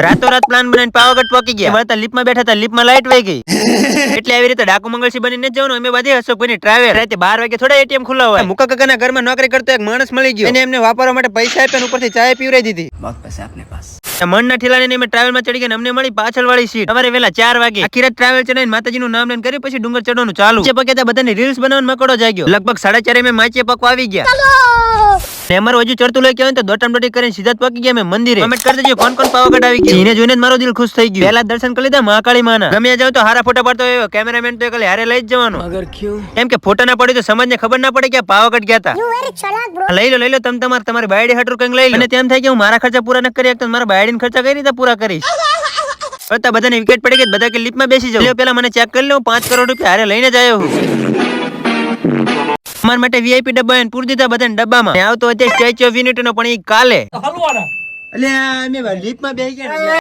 રાતોરાત પ્લાન બનાવીને પાવાગઢ પહોંચી ગયા. વળતા લીપમાં બેઠા હતા, લીપમાં લાઈટ વહી ગઈ. એટલે આવી રીતે ડાકુ મંગળસી બનીને જવાનું. અમે બધી અશોકભાઈની ટ્રાવેલ. રાતે 12 વાગે થોડા એટીએમ ખુલ્લા હોય. મુકા કાકાના ઘરમાં નોકરી કરતો એક માણસ મળી ગયો. એને એમને વાપરવા માટે પૈસા આપ્યા, ઉપરથી ચાય પીવરાઈ દીધી. બહુત પૈસા આપને પાસ. મનના ઠેલાને અમે ટ્રાવેલમાં ચડી ગયા. અમને મળી પાછળ વાળી સીટ. સવારે વેલા 4 વાગે આખી રાત ટ્રાવેલ ચડાવીને માતાજીનું નામ લઈને કરી પછી ડુંગર ચડવાનું ચાલુ. નીચે પગે બધાની રીલ્સ બનાવવાનો મકોડો જાગ્યો. લગભગ 4:30 અમે માચે પકવા આવી ગયા. અમારું હજુ ચડતું લઈ કહેવાય તો દોટમ દોટી કરીને સીધા જ પકી ગયા અમે મંદિરે. કમેન્ટ કરી દેજો કોણ કોણ પાવાગઢ આવી ગયા. એને જોઈને જ મારો દિલ ખુશ થઈ ગયું. પહેલા દર્શન કરી લીધા મહાકાળી માના. ગમે જાવ તો હારા ફોટા પાડતો હોય. કેમેરામેન તો એકલે હારે લઈ જ જવાનો. મગર ક્યું? કેમ કે ફોટા ના પડે તો સમાજને ખબર ના પડે કે પાવાગઢ ગયા હતા. લઈ લો તમારી બાયડી હાટુર કંઈક લઈ લો. અને તેમ થાય કે હું મારા ખર્ચા પૂરા ન કરી શકતો, મારા બાયડીના ખર્ચા કઈ રીતે પૂરા કરીશ. બધાને વિકેટ પડી ગઈ. બધા કે લીપમાં બેસી જાવ. પેલા મને ચેક કરી લો. 5 કરોડ રૂપિયા હારે લઈને જ આવ્યો હું. અમારા માટે વીઆઈપી ડબ્બા એને પૂરી દીધા બધાને ડબ્બામાં. આવતો અત્યારે સ્ટેચ્યુ ઓફ યુનિટી નો પણ એ કાલે. એટલે અમે લીપમાં બેસી ગયા.